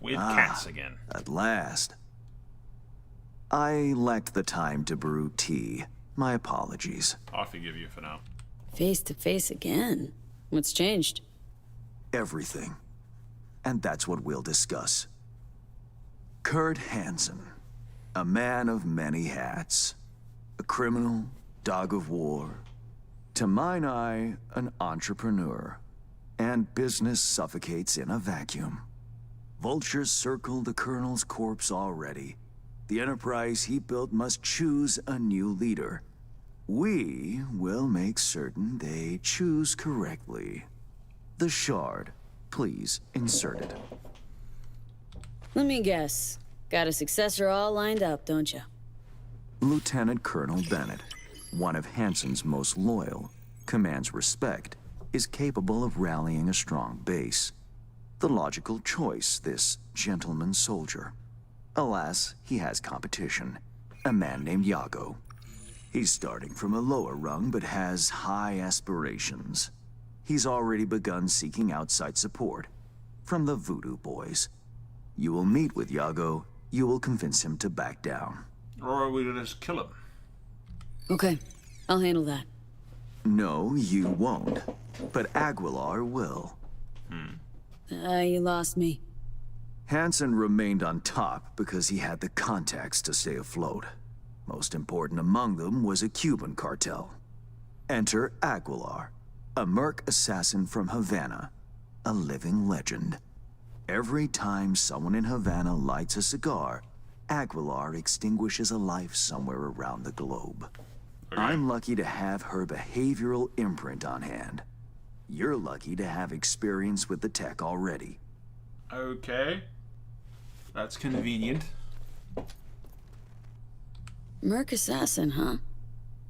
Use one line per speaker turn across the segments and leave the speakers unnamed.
With cats again.
At last. I lacked the time to brew tea. My apologies.
I forgive you for now.
Face to face again? What's changed?
Everything. And that's what we'll discuss. Kurt Hansen. A man of many hats. A criminal, dog of war. To mine eye, an entrepreneur. And business suffocates in a vacuum. Vultures circle the Colonel's corpse already. The enterprise he built must choose a new leader. We will make certain they choose correctly. The Shard. Please insert it.
Let me guess. Got a successor all lined up, don't you?
Lieutenant Colonel Bennett, one of Hansen's most loyal, commands respect, is capable of rallying a strong base. The logical choice, this gentleman soldier. Alas, he has competition. A man named Yago. He's starting from a lower rung, but has high aspirations. He's already begun seeking outside support. From the Voodoo Boys. You will meet with Yago, you will convince him to back down.
Or are we gonna just kill him?
Okay, I'll handle that.
No, you won't. But Aguilar will.
You lost me.
Hansen remained on top because he had the contacts to stay afloat. Most important among them was a Cuban cartel. Enter Aguilar, a merc assassin from Havana, a living legend. Every time someone in Havana lights a cigar, Aguilar extinguishes a life somewhere around the globe.
Okay.
I'm lucky to have her behavioral imprint on hand. You're lucky to have experience with the tech already.
Okay. That's convenient.
Merc assassin, huh?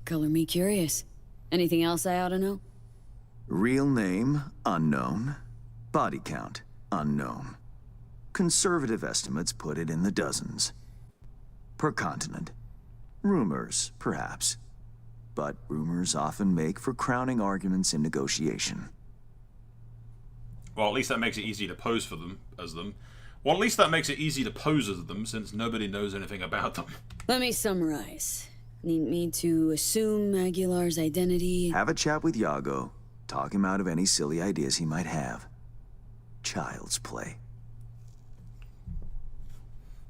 Color me curious. Anything else I ought to know?
Real name, unknown. Body count, unknown. Conservative estimates put it in the dozens. Per continent. Rumors, perhaps. But rumors often make for crowning arguments in negotiation.
Well, at least that makes it easy to pose for them as them. Well, at least that makes it easy to pose as them, since nobody knows anything about them.
Let me summarize. Need me to assume Aguilar's identity?
Have a chat with Yago. Talk him out of any silly ideas he might have. Child's play.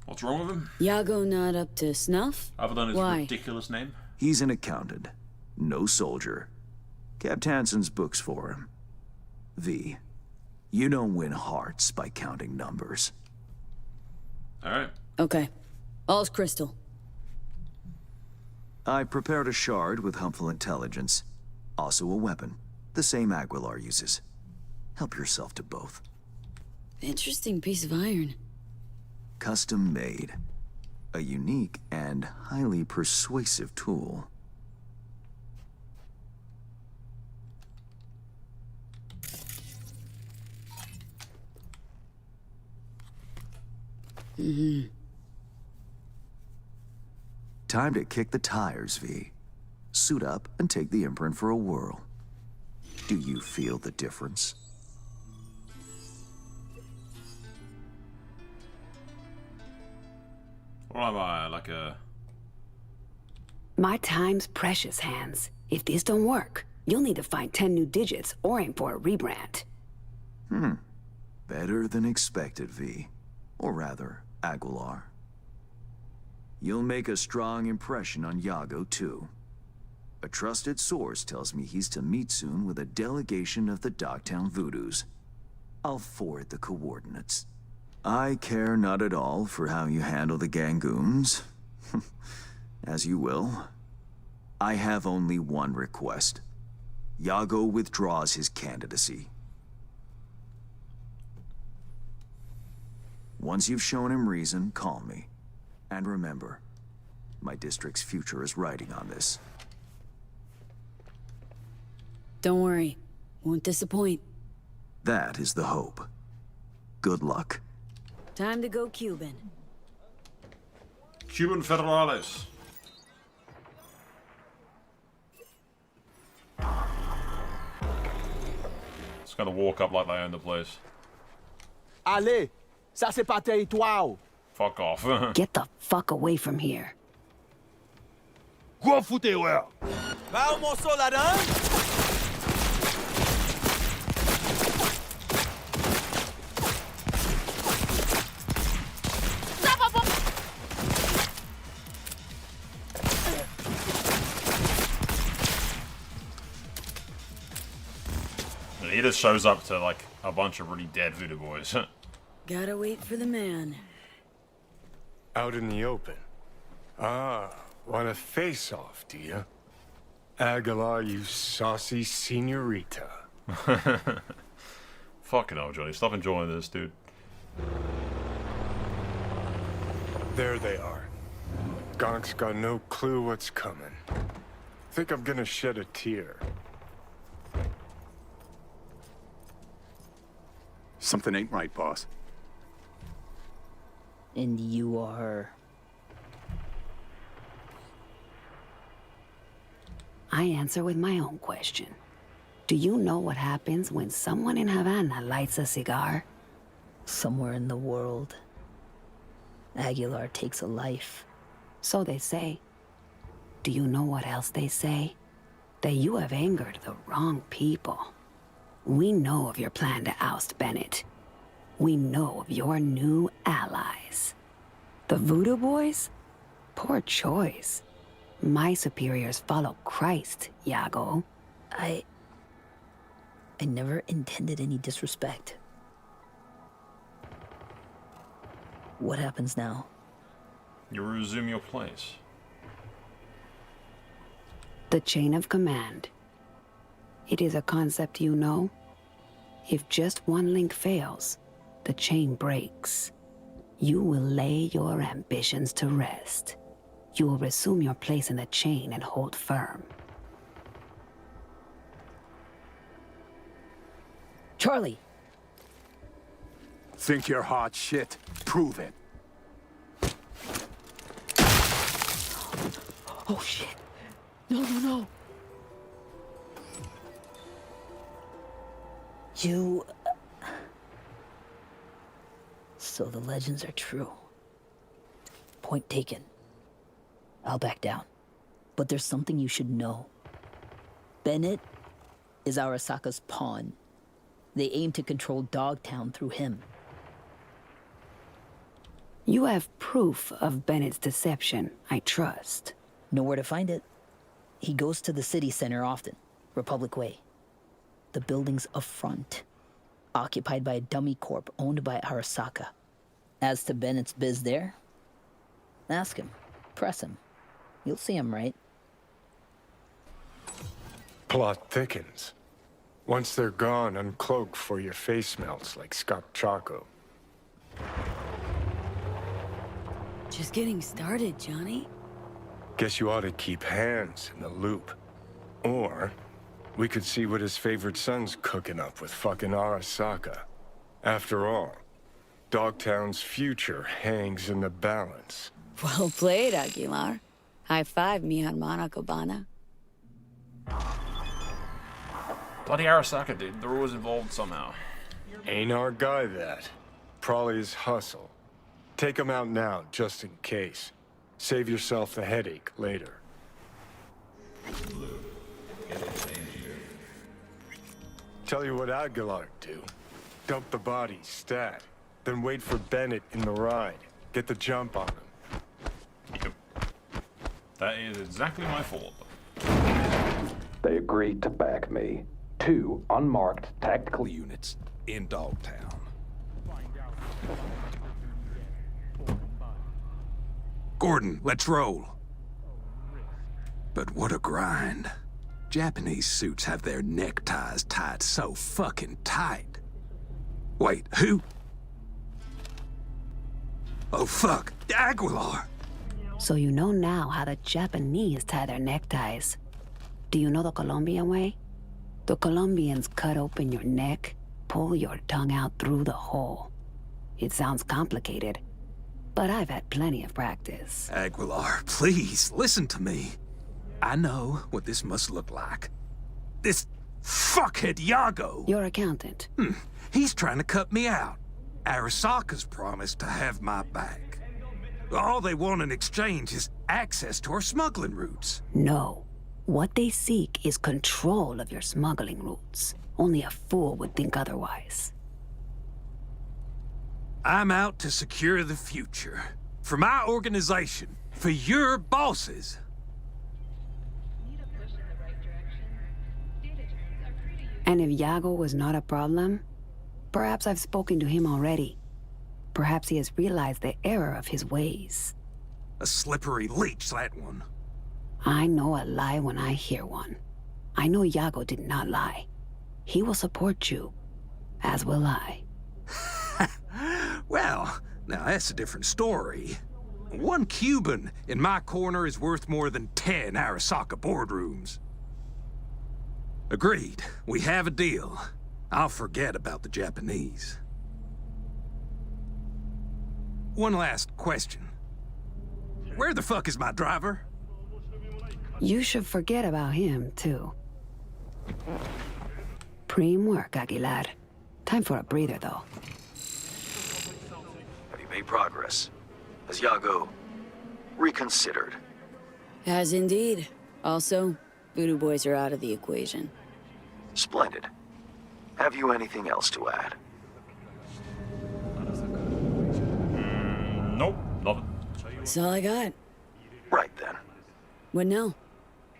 What's wrong with him?
Yago not up to snuff?
Other than his
Why?
ridiculous name?
He's an accountant. No soldier. Kept Hansen's books for him. V. You don't win hearts by counting numbers.
Alright.
Okay. All's crystal.
I prepared a shard with helpful intelligence. Also a weapon. The same Aguilar uses. Help yourself to both.
Interesting piece of iron.
Custom made. A unique and highly persuasive tool. Time to kick the tires, V. Suit up and take the imprint for a whirl. Do you feel the difference?
What am I, like a...
My time's precious, Hans. If this don't work, you'll need to find 10 new digits or aim for a rebrand.
Better than expected, V. Or rather, Aguilar. You'll make a strong impression on Yago, too. A trusted source tells me he's to meet soon with a delegation of the Dogtown Voodoos. I'll forward the coordinates. I care not at all for how you handle the Gangoons. As you will. I have only one request. Yago withdraws his candidacy. Once you've shown him reason, call me. And remember, my district's future is riding on this.
Don't worry. Won't disappoint.
That is the hope. Good luck.
Time to go Cuban.
Cuban Federales. Just gonna walk up like they own the place.
Allez, Ça, c'est pas territoire.
Fuck off.
Get the fuck away from here.
Gros fouteur. Va au morceau là-dedans.
He just shows up to like a bunch of really dead voodoo boys.
Gotta wait for the man.
Out in the open. Ah, want a face-off, do you? Aguilar, you saucy senorita.
Fucking hell, Johnny. Stop enjoying this, dude.
There they are. Gonk's got no clue what's coming. Think I'm gonna shed a tear.
Something ain't right, boss.
And you are...
I answer with my own question. Do you know what happens when someone in Havana lights a cigar?
somewhere in the world. Aguilar takes a life.
So they say. Do you know what else they say? That you have angered the wrong people. We know of your plan to oust Bennett. We know of your new allies. The Voodoo Boys? Poor choice. My superiors follow Christ, Iago.
I never intended any disrespect. What happens now?
You resume your place.
The chain of command. It is a concept you know. If just one link fails, the chain breaks. You will lay your ambitions to rest. You will resume your place in the chain and hold firm.
Charlie!
Think you're hot shit? Prove it.
Oh shit! No, no, no! You... So the legends are true. Point taken. I'll back down. But there's something you should know. Bennett is Arasaka's pawn. They aim to control Dogtown through him.
You have proof of Bennett's deception, I trust.
Know where to find it. He goes to the city center often, Republic Way. The building's a front, occupied by a dummy corp owned by Arasaka. As to Bennett's biz there, ask him, press him. You'll see him right.
Plot thickens. Once they're gone, uncloak for your face melts like Scott Choco.
Just getting started, Johnny.
Guess you ought to keep hands in the loop. Or, we could see what his favorite son's cooking up with fucking Arasaka. After all, Dogtown's future hangs in the balance.
Well played, Aguilar. High five, mi hermana Cubana.
Bloody Arasaka, dude. They're always involved somehow.
Ain't our guy that. Probably his hustle. Take him out now, just in case. Save yourself the headache later. Tell you what Aguilar do. Dump the body, stat. Then wait for Bennett in the ride. Get the jump on him.
Yep. That is exactly my fault.
They agreed to back me. 2 unmarked tactical units in Dogtown.
Gordon, let's roll. But what a grind. Japanese suits have their neckties tied so fucking tight. Wait, who? Oh fuck, Aguilar!
So you know now how the Japanese tie their neckties. Do you know the Colombian way? The Colombians cut open your neck, pull your tongue out through the hole. It sounds complicated, but I've had plenty of practice.
Aguilar, please, listen to me. I know what this must look like. This fuckhead Iago!
Your accountant.
He's trying to cut me out.
Arasaka's promised to have my back. All they want in exchange is access to our smuggling routes.
No. What they seek is control of your smuggling routes. Only a fool would think otherwise.
I'm out to secure the future. For my organization. For your bosses.
And if Yago was not a problem, perhaps I've spoken to him already. Perhaps he has realized the error of his ways.
A slippery leech, that one.
I know a lie when I hear one. I know Yago did not lie. He will support you, as will I.
Well, now that's a different story. One Cuban in my corner is worth more than 10 Arasaka boardrooms. Agreed. We have a deal. I'll forget about the Japanese. One last question. Where the fuck is my driver?
You should forget about him, too. Preem work, Aguilar. Time for a breather, though.
Have you made progress? Has Yago reconsidered?
Has indeed. Also, Voodoo Boys are out of the equation.
Splendid. Have you anything else to add?
Nope, nothing.
That's all I got.
Right then.
What now?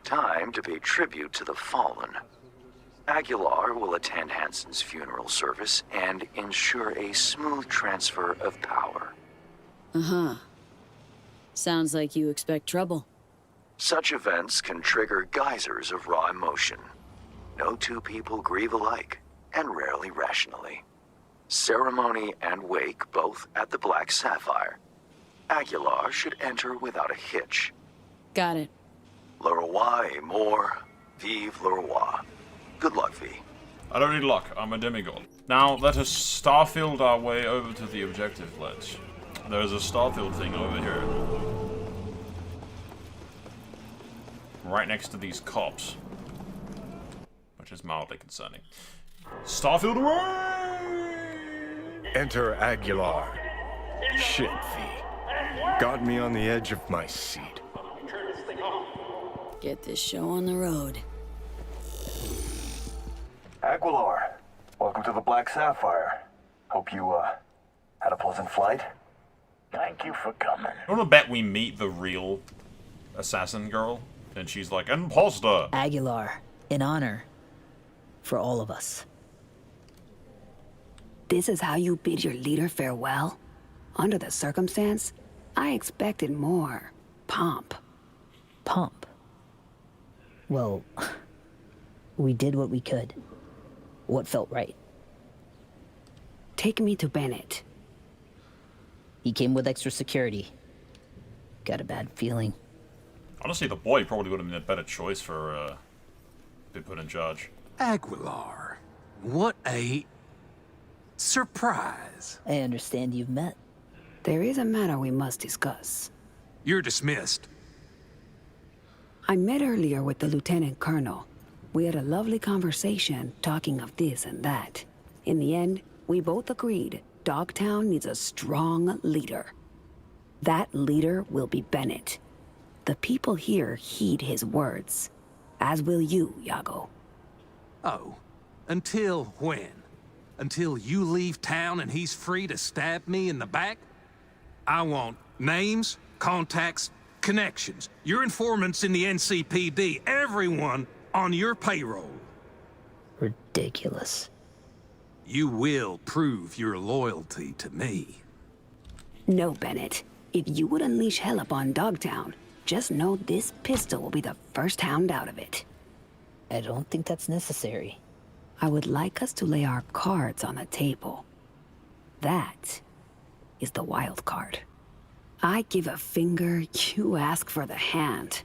Time to pay tribute to the fallen. Aguilar will attend Hansen's funeral service and ensure a smooth transfer of power.
Uh-huh. Sounds like you expect trouble.
Such events can trigger geysers of raw emotion. No two people grieve alike, and rarely rationally. Ceremony and wake both at the Black Sapphire. Aguilar should enter without a hitch.
Got it.
Le roi est mort, vive le roi. Good luck, V.
I don't need luck, I'm a demigod. Now, let us starfield our way over to the objective ledge. There's a starfield thing over here. Right next to these cops. Which is mildly concerning. Starfield away!
Enter Aguilar. Shit, V. Got me on the edge of my seat.
Get this show on the road.
Aguilar, welcome to the Black Sapphire. Hope you, had a pleasant flight. Thank you for coming.
I want to bet we meet the real assassin girl, and she's like, imposter!
Aguilar, in honor. For all of us.
This is how you bid your leader farewell? Under the circumstance, I expected more pomp.
Pomp. Well, we did what we could. What felt right.
Take me to Bennett.
He came with extra security. Got a bad feeling.
Honestly, the boy probably would have been a better choice for, be put in charge.
Aguilar. What a surprise.
I understand you've met.
There is a matter we must discuss.
You're dismissed.
I met earlier with the Lieutenant Colonel. We had a lovely conversation talking of this and that. In the end, we both agreed Dogtown needs a strong leader. That leader will be Bennett. The people here heed his words, as will you, Yago.
Oh, until when? Until you leave town and he's free to stab me in the back? I want names, contacts, connections, your informants in the NCPD, everyone on your payroll.
Ridiculous.
You will prove your loyalty to me.
No, Bennett. If you would unleash hell upon Dogtown, just know this pistol will be the first hound out of it.
I don't think that's necessary.
I would like us to lay our cards on the table. That is the wild card. I give a finger, you ask for the hand.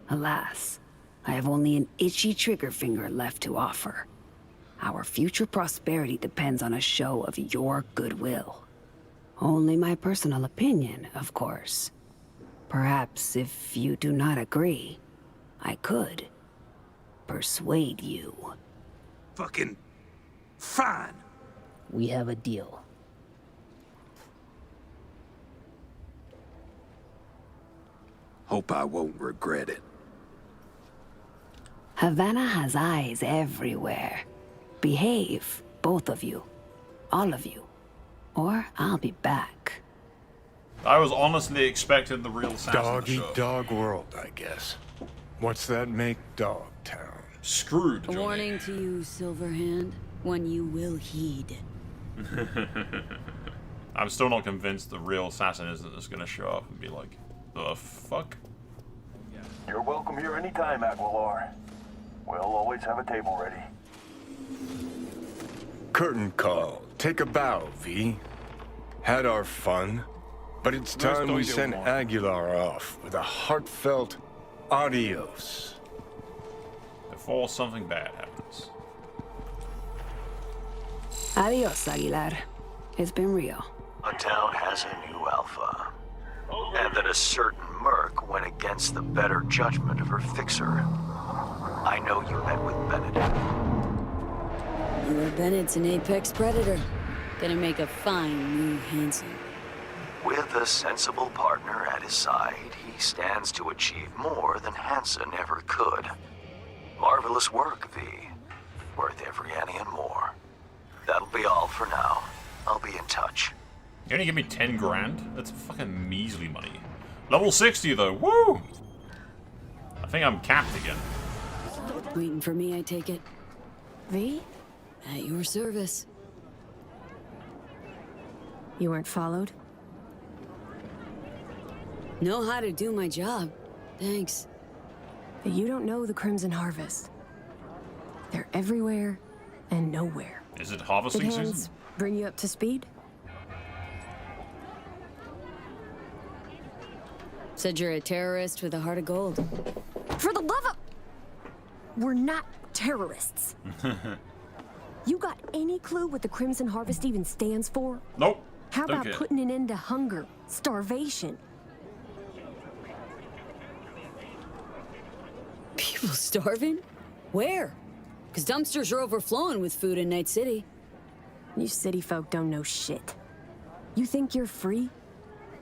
Alas, I have only an itchy trigger finger left to offer. Our future prosperity depends on a show of your goodwill. Only my personal opinion, of course. Perhaps if you do not agree, I could persuade you.
Fucking fine.
We have a deal.
Hope I won't regret it.
Havana has eyes everywhere. Behave, both of you. All of you. Or I'll be back.
I was honestly expecting the real assassin to show up.
Dog-eat-dog world, I guess. What's that make Dogtown?
Screwed,
A
Johnny.
warning to you, Silverhand. One you will heed.
I'm still not convinced the real assassin isn't just gonna show up and be like, the fuck?
You're welcome here anytime, Aguilar. We'll always have a table ready.
Curtain call. Take a bow, V. Had our fun, but it's time we send Aguilar off with a heartfelt adios.
Before something bad happens.
Adios, Aguilar. It's been real.
A town has a new alpha. And that a certain merc went against the better judgment of her fixer. I know you met with Bennett.
Your Bennett's an apex predator. Gonna make a fine new Hanson.
With a sensible partner at his side, he stands to achieve more than Hansen ever could. Marvelous work, V. Worth every penny and more. That'll be all for now. I'll be in touch.
You only give me 10 grand? That's fucking measly money. Level 60 though, woo! I think I'm capped again.
Waiting for me, I take it.
V?
At your service.
You weren't followed?
Know how to do my job. Thanks.
But you don't know the Crimson Harvest. They're everywhere and nowhere.
Is it harvesting
Did
season?
Hands bring you up to speed?
Said you're a terrorist with a heart of gold.
For the love of... We're not terrorists. You got any clue what the Crimson Harvest even stands for?
Nope.
How about
Okay.
putting an end to hunger, starvation?
People starving? Where? Because dumpsters are overflowing with food in Night City.
You city folk don't know shit. You think you're free?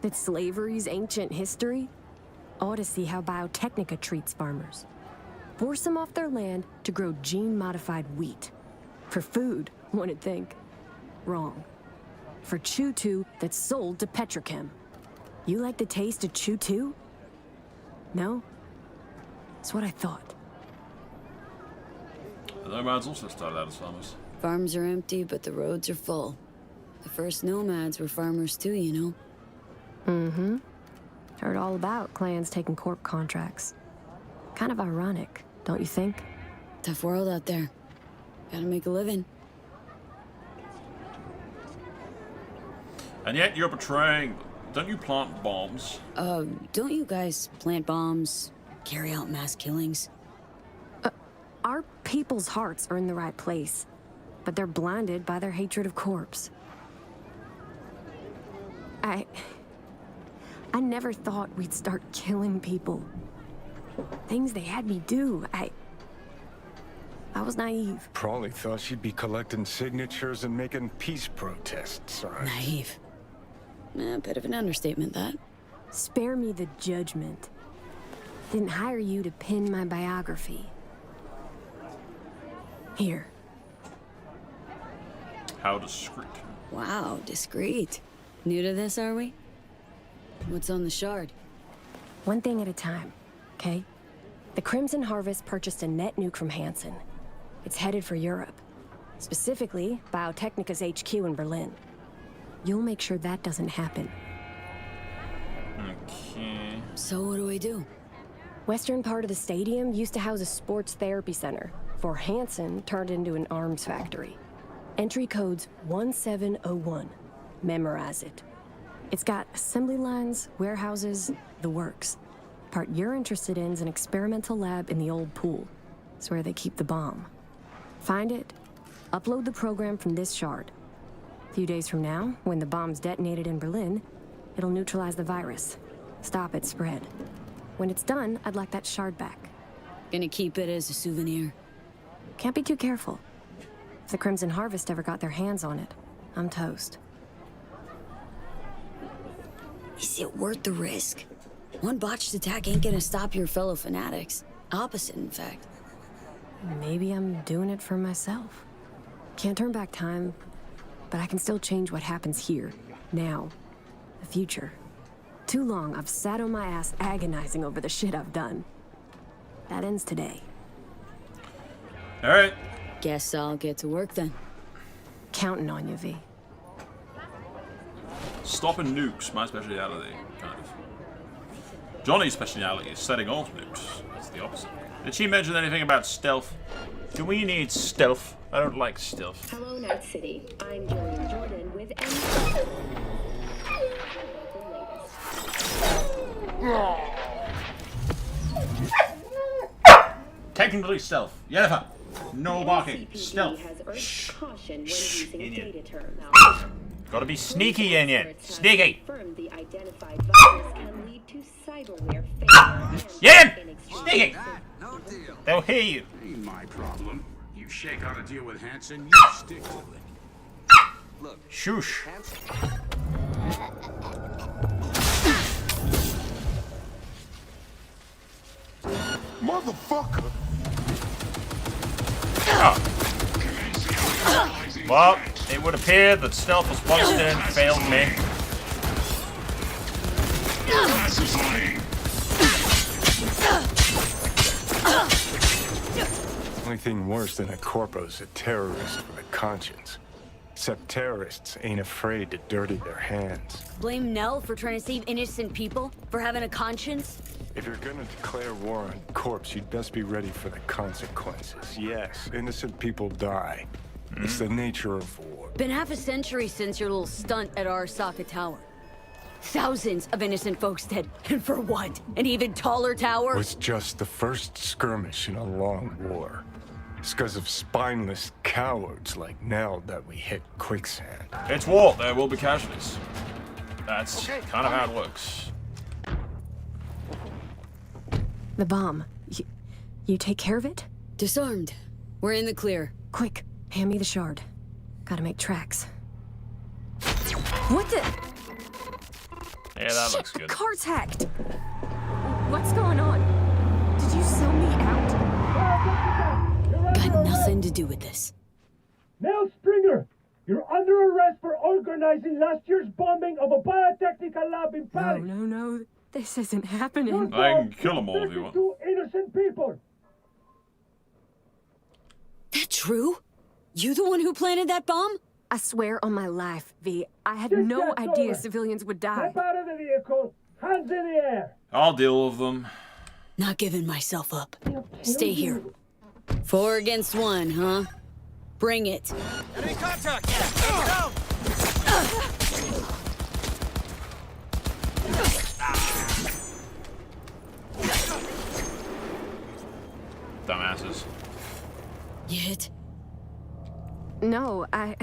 That slavery's ancient history? Ought to see how Biotechnica treats farmers. Force them off their land to grow gene-modified wheat. For food, one would think. Wrong. For Chew-2 that's sold to Petrochem. You like the taste of Chew-2? No? That's what I thought.
The nomads also started out as farmers.
Farms are empty, but the roads are full. The first nomads were farmers too, you know.
Mm-hmm. Heard all about clans taking corp contracts. Kind of ironic, don't you think?
Tough world out there. Gotta make a living.
And yet you're betraying them. Don't you plant bombs?
Don't you guys plant bombs, carry out mass killings?
Our people's hearts are in the right place, but they're blinded by their hatred of corpse. I never thought we'd start killing people. Things they had me do. I was naive.
Probably thought she'd be collecting signatures and making peace protests, right?
Naive. A bit of an understatement, that.
Spare me the judgment. Didn't hire you to pin my biography. Here.
How discreet.
Wow, discreet. New to this, are we? What's on the shard?
One thing at a time, okay? The Crimson Harvest purchased a net nuke from Hansen. It's headed for Europe. Specifically, Biotechnica's HQ in Berlin. You'll make sure that doesn't happen.
Okay.
So what do I do?
Western part of the stadium used to house a sports therapy center, before Hansen turned into an arms factory. Entry code's 1701. Memorize it. It's got assembly lines, warehouses, the works. Part you're interested in is an experimental lab in the old pool. It's where they keep the bomb. Find it, upload the program from this shard. A few days from now, when the bomb's detonated in Berlin, it'll neutralize the virus. Stop its spread. When it's done, I'd like that shard back.
Gonna keep it as a souvenir.
Can't be too careful. If the Crimson Harvest ever got their hands on it, I'm toast.
Is it worth the risk? One botched attack ain't gonna stop your fellow fanatics. Opposite, in fact.
Maybe I'm doing it for myself. Can't turn back time, but I can still change what happens here, now, the future. Too long I've sat on my ass agonizing over the shit I've done. That ends today.
Alright.
Guess I'll get to work then.
Counting on you, V.
Stopping nukes, my speciality, kind of. Johnny's speciality is setting off nukes. That's the opposite. Did she mention anything about stealth? Do we need stealth? I don't like stealth.
Hello, Night City. I'm Jillian Jordan with
Technically stealth. Yennefer! No barking. Stealth.
Shh.
Yin. Gotta be sneaky, Yin Yin. Sneaky!
The identified virus can lead to cyberware failure.
Yin! Sneaky!
No deal.
They'll hear you.
Ain't my problem. You shake how to deal with Hanson, you stick to it.
Look,
Shush.
Motherfucker!
Well, it would appear that stealth was once again failed me.
Only thing worse than a corpo's a terrorist with a conscience. Except terrorists ain't afraid to dirty their hands.
Blame Nell for trying to save innocent people? For having a conscience?
If you're gonna declare war on corpse, you'd best be ready for the consequences. Yes, innocent people die. It's the nature of war.
Been half a century since your little stunt at Arasaka Tower. Thousands of innocent folks dead. And for what? An even taller tower?
It was just the first skirmish in a long war. It's because of spineless cowards like Nell that we hit quicksand.
It's war. There will be casualties. That's kind of how it works.
The bomb. You take care of it?
Disarmed. We're in the clear.
Quick, hand me the shard. Gotta make tracks. What the?
Yeah, that
Shit,
looks good.
The car's hacked. What's going on? Did you sell me out?
Got nothing to do with this.
Nell Stringer, you're under arrest for organizing last year's bombing of a biotechnical lab in Paris.
No. This isn't happening.
I can kill them all if you want.
32 innocent people.
That true? You the one who planted that bomb?
I swear on my life, V. I had
Get
no
that
idea
over.
civilians would die.
Step out of the vehicle, hands in the air.
I'll deal with them.
Not giving myself up. Stay here. 4 against 1, huh? Bring it.
Enemy contact! Take it out!
Dumbasses.
You hit?
No,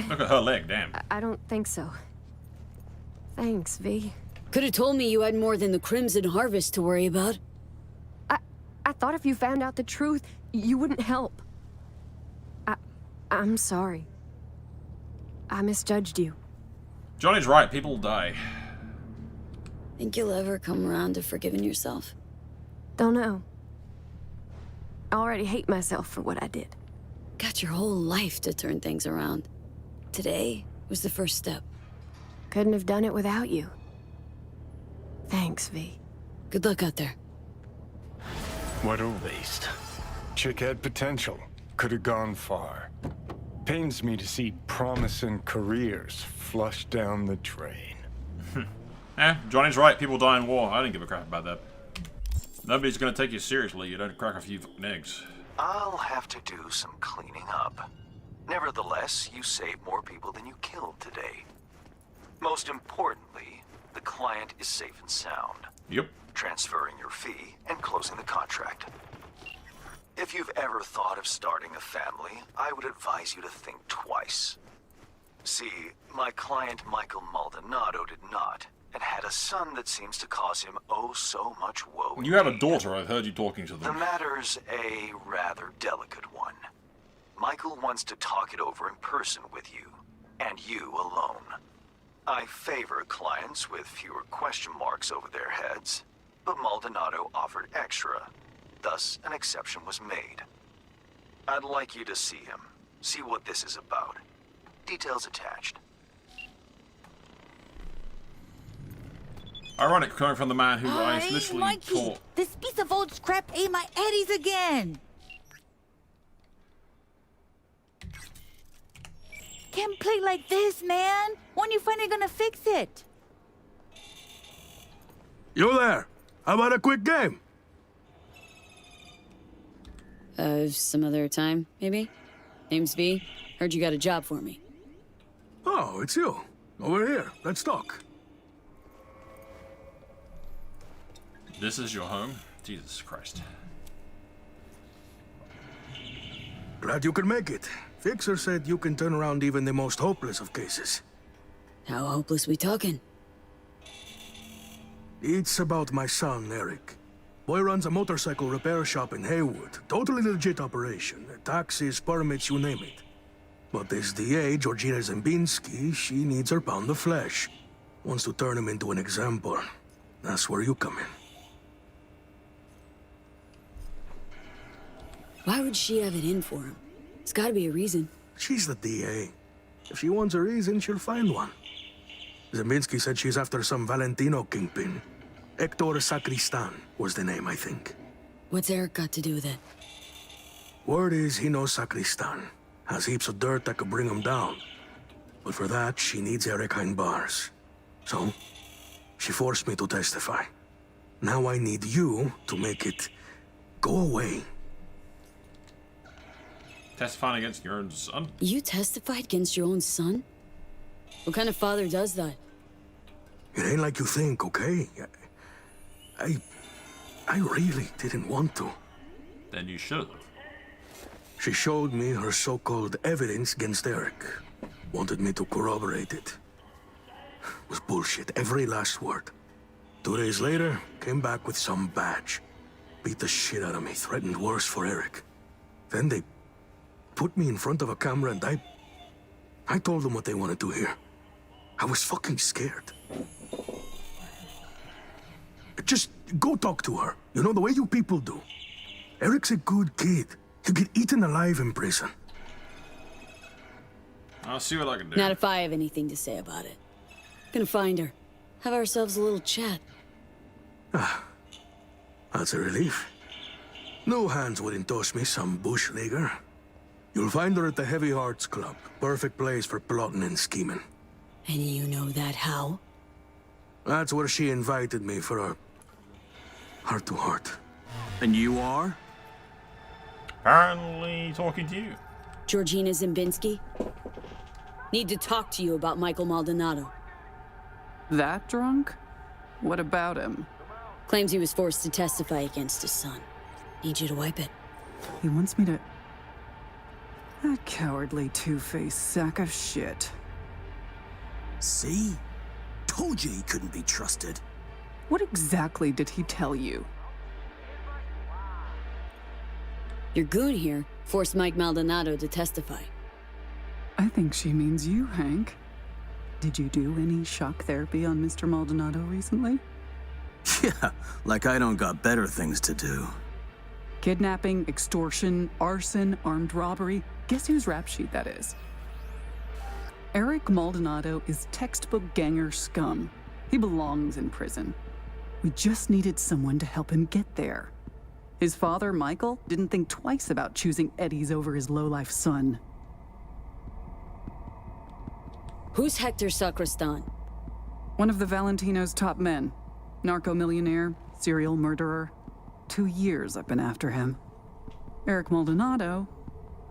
Look at her leg, damn.
I don't think so. Thanks, V.
Could have told me you had more than the Crimson Harvest to worry about.
I thought if you found out the truth, you wouldn't help. I'm sorry. I misjudged you.
Johnny's right, people die.
Think you'll ever come around to forgiving yourself?
Don't know. I already hate myself for what I did.
Got your whole life to turn things around. Today was the first step.
Couldn't have done it without you. Thanks, V.
Good luck out there.
What a waste. Chick had potential. Could have gone far. Pains me to see promising careers flushed down the drain.
Johnny's right, people die in war. I didn't give a crap about that. Nobody's gonna take you seriously, you don't crack a few fucking eggs.
I'll have to do some cleaning up. Nevertheless, you saved more people than you killed today. Most importantly, the client is safe and sound.
Yep.
Transferring your fee and closing the contract. If you've ever thought of starting a family, I would advise you to think twice. See, my client Michael Maldonado did not, and had a son that seems to cause him oh so much woe.
You have a daughter, I've heard you talking to
The
them.
matter's a rather delicate one. Michael wants to talk it over in person with you, and you alone. I favor clients with fewer question marks over their heads. but Maldonado offered extra. Thus, an exception was made. I'd like you to see him. See what this is about. Details attached.
Ironic coming from the man who I
Hey,
literally
Mikey,
taught.
this piece of old scrap ate my eddies again. Can't play like this, man. When you finally gonna fix it?
You there? How about a quick game?
Some other time, maybe? Name's V. Heard you got a job for me.
Oh, it's you. Over here. Let's talk.
This is your home? Jesus Christ.
Glad you could make it. Fixer said you can turn around even the most hopeless of cases.
How hopeless we talking?
It's about my son, Eric. Boy runs a motorcycle repair shop in Haywood. Totally legit operation. Taxes, permits, you name it. But this DA, Georgina Zembinski, she needs her pound of flesh. Wants to turn him into an example. That's where you come in.
Why would she have it in for him? There's gotta be a reason.
She's the DA. If she wants a reason, she'll find one. Zembinski said she's after some Valentino kingpin. Hector Sacristan was the name, I think.
What's Eric got to do with it?
Word is he knows Sacristan. Has heaps of dirt that could bring him down. But for that, she needs Eric behind bars. So, she forced me to testify. Now I need you to make it go away.
Testifying against your own son?
You testified against your own son? What kind of father does that?
It ain't like you think, okay? I really didn't want to.
Then you should.
She showed me her so-called evidence against Eric. Wanted me to corroborate it. It was bullshit, every last word. 2 days later, came back with some badge. Beat the shit out of me, threatened worse for Eric. Then they put me in front of a camera and I told them what they wanted to hear. I was fucking scared. Just go talk to her. You know, the way you people do. Eric's a good kid. He'll get eaten alive in prison.
I'll see what I can do.
Not if I have anything to say about it. Gonna find her. Have ourselves a little chat.
That's a relief. No hands wouldn't toss me some bush leaguer. You'll find her at the Heavy Hearts Club. Perfect place for plotting and scheming.
And you know that how?
That's where she invited me for a heart-to-heart.
And you are?
Apparently talking to you.
Georgina Zembinski? Need to talk to you about Michael Maldonado.
That drunk? What about him?
Claims he was forced to testify against his son. Need you to wipe it.
He wants me to... That cowardly two-faced sack of shit.
See? Told you he couldn't be trusted.
What exactly did he tell you?
Your goon here forced Mike Maldonado to testify.
I think she means you, Hank. Did you do any shock therapy on Mr. Maldonado recently?
Yeah, like I don't got better things to do.
Kidnapping, extortion, arson, armed robbery. Guess whose rap sheet that is? Eric Maldonado is textbook ganger scum. He belongs in prison. We just needed someone to help him get there. His father, Michael, didn't think twice about choosing Eddie's over his lowlife son.
Who's Hector Sacristan?
One of the Valentino's top men. Narco-millionaire, serial murderer. 2 years I've been after him. Eric Maldonado,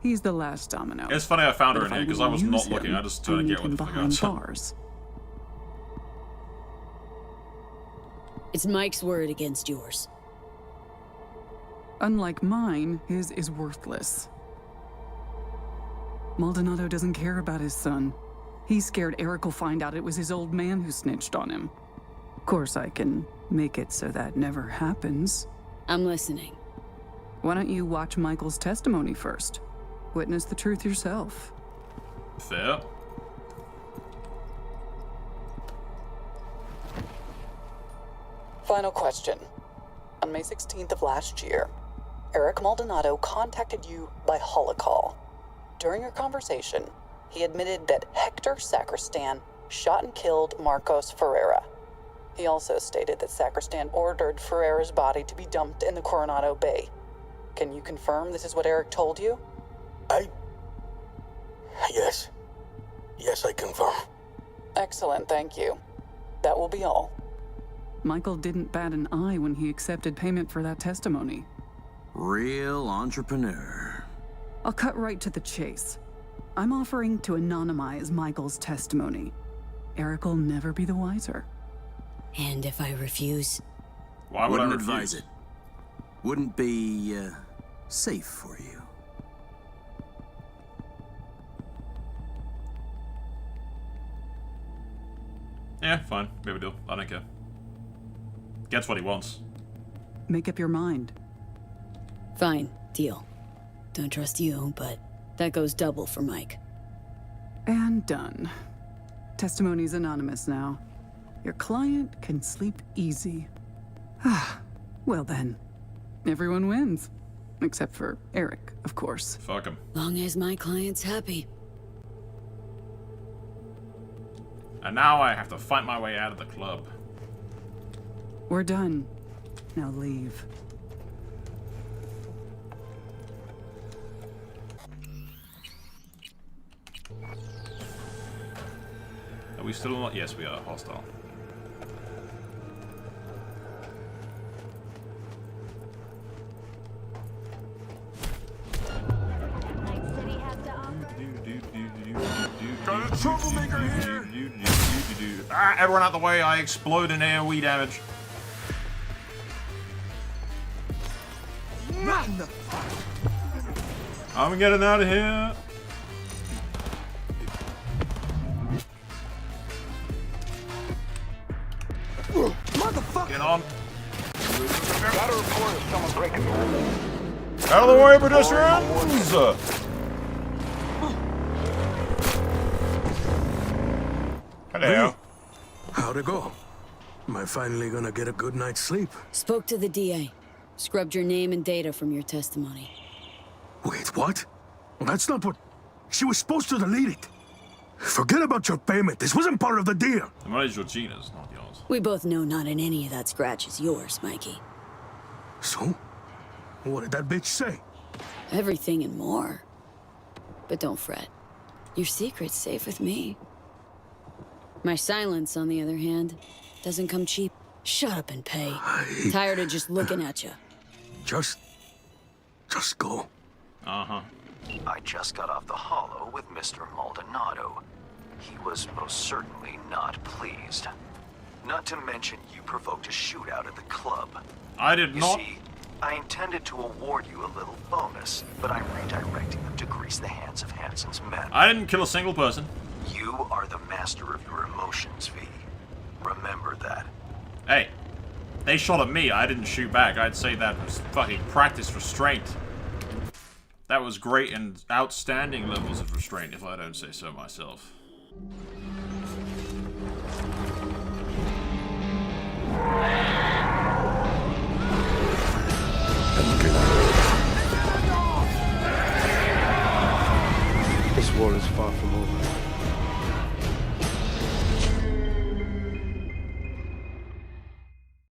he's the last domino.
It's funny I found her
But
in
if
here because I was
will
not
use
looking.
him,
I just trying to get
need
what the
him
fuck
behind
got.
bars.
It's Mike's word against yours.
Unlike mine, his is worthless. Maldonado doesn't care about his son. He's scared Eric will find out it was his old man who snitched on him. Of course, I can make it so that never happens.
I'm listening.
Why don't you watch Michael's testimony first? Witness the truth yourself.
Fair.
Final question.
On May 16th of last year, Eric Maldonado contacted you by holocall. During your conversation, he admitted that Hector Sacristan shot and killed Marcos Ferreira. He also stated that Sacristan ordered Ferreira's body to be dumped in the Coronado Bay. Can you confirm this is what Eric told you?
Yes. Yes, I confirm.
Excellent, thank you. That will be all.
Michael didn't bat an eye when he accepted payment for that testimony.
Real entrepreneur.
I'll cut right to the chase. I'm offering to anonymize Michael's testimony. Eric will never be the wiser.
And if I refuse?
Why would I
Wouldn't
refuse?
advise it. Wouldn't be, safe for you.
Yeah, fine. Maybe deal. I don't care. Gets what he wants.
Make up your mind.
Fine, deal. Don't trust you, but that goes double for Mike.
And done. Testimony's anonymous now. Your client can sleep easy. Ah, well then. Everyone wins. Except for Eric, of course.
Fuck him.
Long as my client's happy.
And now I have to fight my way out of the club.
We're done. Now leave.
Are we still not? Yes, we are. Hostile.
Got a troublemaker here!
Ah, everyone out the way, I explode in AoE damage.
Not in the...
I'm getting out of here.
Motherfucker!
Get on.
Got a report of someone breaking the rules.
Out of the way, pedestrians! Hello.
How'd it go? Am I finally gonna get a good night's sleep?
Spoke to the DA. Scrubbed your name and data from your testimony.
Wait, what? That's not what... She was supposed to delete it. Forget about your payment. This wasn't part of the deal.
The money's Georgina's, not yours.
We both know not in any of that scratch is yours, Mikey.
So? What did that bitch say?
Everything and more. But don't fret. Your secret's safe with me. My silence, on the other hand, doesn't come cheap. Shut up and pay. Tired of just looking at you.
Just go.
Uh-huh.
I just got off the holo with Mr. Maldonado. He was most certainly not pleased. Not to mention you provoked a shootout at the club.
I did not.
You see, I intended to award you a little bonus, but I'm redirecting them to grease the hands of Hansen's men.
I didn't kill a single person.
You are the master of your emotions, V. Remember that.
Hey, they shot at me. I didn't shoot back. I'd say that was fucking practice restraint. That was great and outstanding levels of restraint, if I don't say so myself.
This war is far from over.